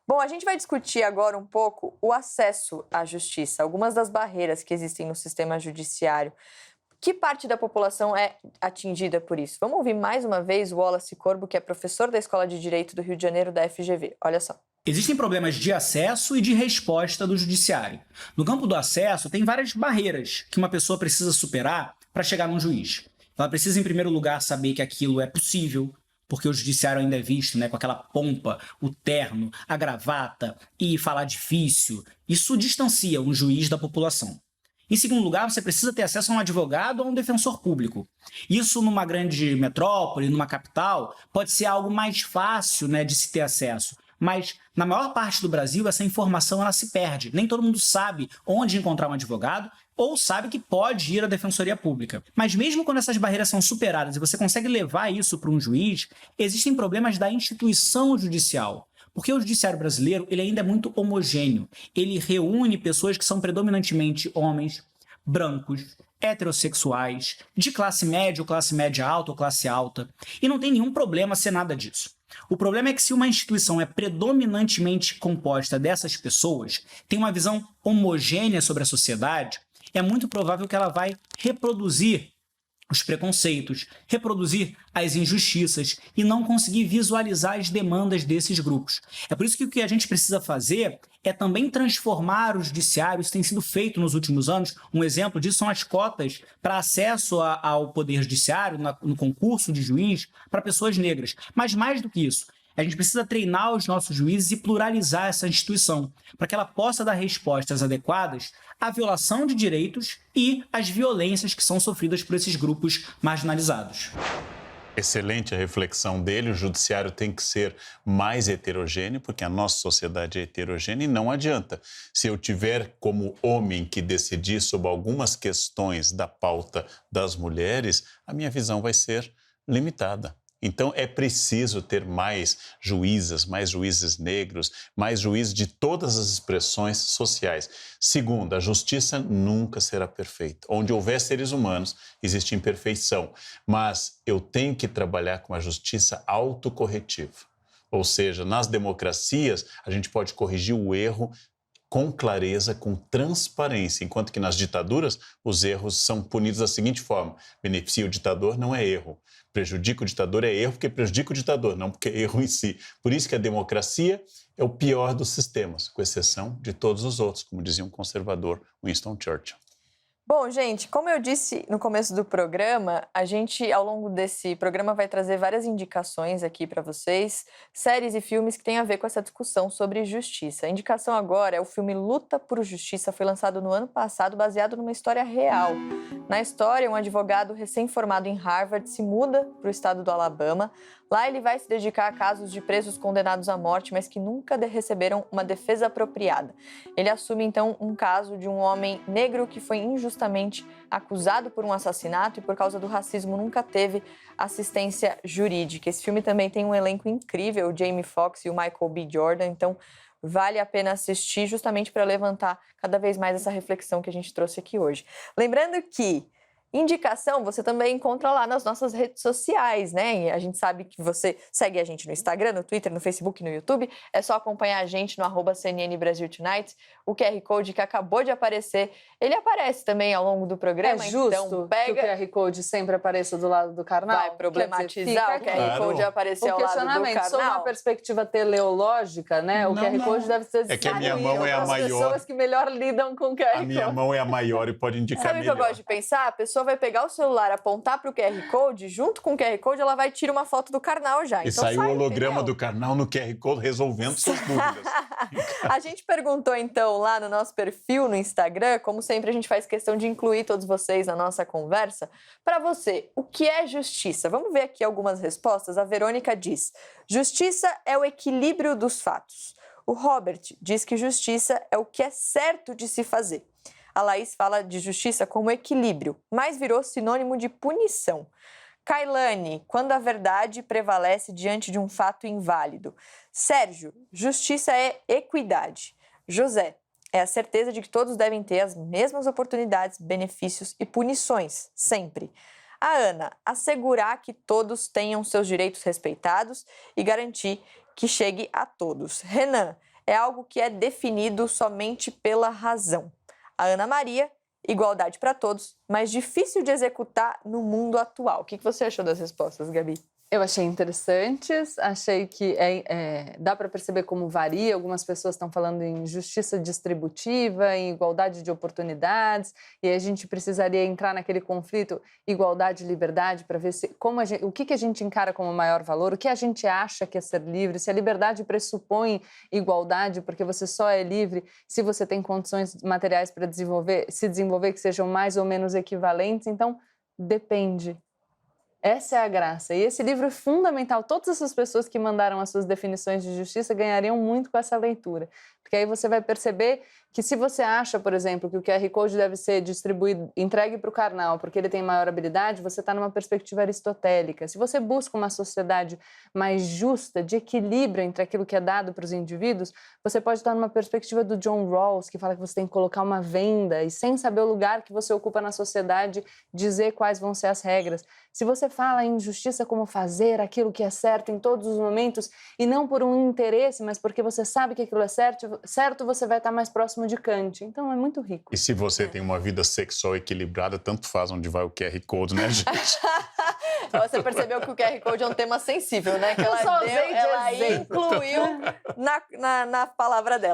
Bom, a gente vai discutir agora um pouco o acesso à justiça, algumas das barreiras que existem no sistema judiciário. Que parte da população é atingida por isso? Vamos ouvir mais uma vez o Wallace Corbo, que é professor da Escola de Direito do Rio de Janeiro, da FGV. Olha só. Existem problemas de acesso e de resposta do judiciário. No campo do acesso, tem várias barreiras que uma pessoa precisa superar para chegar num juiz. Ela precisa, em primeiro lugar, saber que aquilo é possível, porque o judiciário ainda é visto, com aquela pompa, o terno, a gravata e falar difícil. Isso distancia um juiz da população. Em segundo lugar, você precisa ter acesso a um advogado ou a um defensor público. Isso, numa grande metrópole, numa capital, pode ser algo mais fácil, de se ter acesso. Mas, na maior parte do Brasil, essa informação ela se perde. Nem todo mundo sabe onde encontrar um advogado ou sabe que pode ir à defensoria pública. Mas mesmo quando essas barreiras são superadas e você consegue levar isso para um juiz, existem problemas da instituição judicial. Porque o judiciário brasileiro ele ainda é muito homogêneo. Ele reúne pessoas que são predominantemente homens, brancos, heterossexuais, de classe média alta ou classe alta. E não tem nenhum problema ser nada disso. O problema é que se uma instituição é predominantemente composta dessas pessoas, tem uma visão homogênea sobre a sociedade, é muito provável que ela vai reproduzir os preconceitos, reproduzir as injustiças e não conseguir visualizar as demandas desses grupos. É por isso que o que a gente precisa fazer é também transformar o judiciário. Isso tem sido feito nos últimos anos. Um exemplo disso são as cotas para acesso ao poder judiciário, no concurso de juiz, para pessoas negras. Mas mais do que isso, a gente precisa treinar os nossos juízes e pluralizar essa instituição, para que ela possa dar respostas adequadas à violação de direitos e às violências que são sofridas por esses grupos marginalizados. Excelente a reflexão dele, o judiciário tem que ser mais heterogêneo, porque a nossa sociedade é heterogênea e não adianta. Se eu tiver como homem que decidir sobre algumas questões da pauta das mulheres, a minha visão vai ser limitada. Então, é preciso ter mais juízes negros, mais juízes de todas as expressões sociais. Segundo, a justiça nunca será perfeita. Onde houver seres humanos, existe imperfeição. Mas eu tenho que trabalhar com a justiça autocorretiva. Ou seja, nas democracias, a gente pode corrigir o erro com clareza, com transparência, enquanto que nas ditaduras os erros são punidos da seguinte forma: beneficia o ditador, não é erro. Prejudica o ditador é erro porque prejudica o ditador, não porque é erro em si. Por isso que a democracia é o pior dos sistemas, com exceção de todos os outros, como dizia um conservador, Winston Churchill. Bom, gente, como eu disse no começo do programa, a gente, ao longo desse programa, vai trazer várias indicações aqui para vocês, séries e filmes que têm a ver com essa discussão sobre justiça. A indicação agora é o filme Luta por Justiça, foi lançado no ano passado, baseado numa história real. Na história, um advogado recém-formado em Harvard se muda para o estado do Alabama. Lá ele vai se dedicar a casos de presos condenados à morte, mas que nunca receberam uma defesa apropriada. Ele assume, então, um caso de um homem negro que foi injustamente acusado por um assassinato e, por causa do racismo, nunca teve assistência jurídica. Esse filme também tem um elenco incrível, o Jamie Foxx e o Michael B. Jordan, então vale a pena assistir justamente para levantar cada vez mais essa reflexão que a gente trouxe aqui hoje. Lembrando que indicação você também encontra lá nas nossas redes sociais, né? A gente sabe que você segue a gente no Instagram, no Twitter, no Facebook, no YouTube. É só acompanhar a gente no @CNN Brasil Tonight. O QR Code que acabou de aparecer, ele aparece também ao longo do programa. É justo então pega... que o QR Code sempre apareça do lado do carnal? Vai problematizar o QR Claro. Code aparecer ao lado do questionamento, sob uma carnal? perspectiva teleológica, né? O QR Code deve ser É que a minha mão é a as maior. pessoas que melhor lidam com o QR A Code. minha mão é a maior e pode indicar Sabe o que eu melhor. gosto de pensar? A pessoa vai pegar o celular, apontar para o QR Code, junto com o QR Code ela vai tirar uma foto do carnal já. E Então saiu o sai, holograma entendeu? do carnal no QR Code resolvendo suas dúvidas. A gente perguntou então lá no nosso perfil no Instagram, como sempre a gente faz questão de incluir todos vocês na nossa conversa. Para você, o que é justiça? Vamos ver aqui algumas respostas. A Verônica diz: justiça é o equilíbrio dos fatos. O Robert diz que justiça é o que é certo de se fazer. A Laís fala de justiça como equilíbrio, mas virou sinônimo de punição. Kailane, quando a verdade prevalece diante de um fato inválido. Sérgio, justiça é equidade. José, é a certeza de que todos devem ter as mesmas oportunidades, benefícios e punições, sempre. A Ana, assegurar que todos tenham seus direitos respeitados e garantir que chegue a todos. Renan, é algo que é definido somente pela razão. A Ana Maria, igualdade para todos, mas difícil de executar no mundo atual. O que você achou das respostas, Gabi? Eu achei interessantes, achei que dá para perceber como varia. Algumas pessoas estão falando em justiça distributiva, em igualdade de oportunidades, e a gente precisaria entrar naquele conflito igualdade e liberdade para ver o que a gente encara como maior valor, o que a gente acha que é ser livre, se a liberdade pressupõe igualdade, porque você só é livre se você tem condições materiais para se desenvolver que sejam mais ou menos equivalentes. Então, depende. Essa é a graça. E esse livro é fundamental. Todas essas pessoas que mandaram as suas definições de justiça ganhariam muito com essa leitura. Porque aí você vai perceber que se você acha, por exemplo, que o QR Code deve ser distribuído, entregue para o Karnal, porque ele tem maior habilidade, você está numa perspectiva aristotélica. Se você busca uma sociedade mais justa, de equilíbrio entre aquilo que é dado para os indivíduos, você pode estar numa perspectiva do John Rawls, que fala que você tem que colocar uma venda e, sem saber o lugar que você ocupa na sociedade, dizer quais vão ser as regras. Se você fala em justiça como fazer aquilo que é certo em todos os momentos, e não por um interesse, mas porque você sabe que aquilo é certo, você vai estar mais próximo de Kant. Então, é muito rico. E se você tem uma vida sexual equilibrada, tanto faz onde vai o QR Code, né, gente? Você percebeu que o QR Code é um tema sensível, né? Que ela incluiu na palavra dela.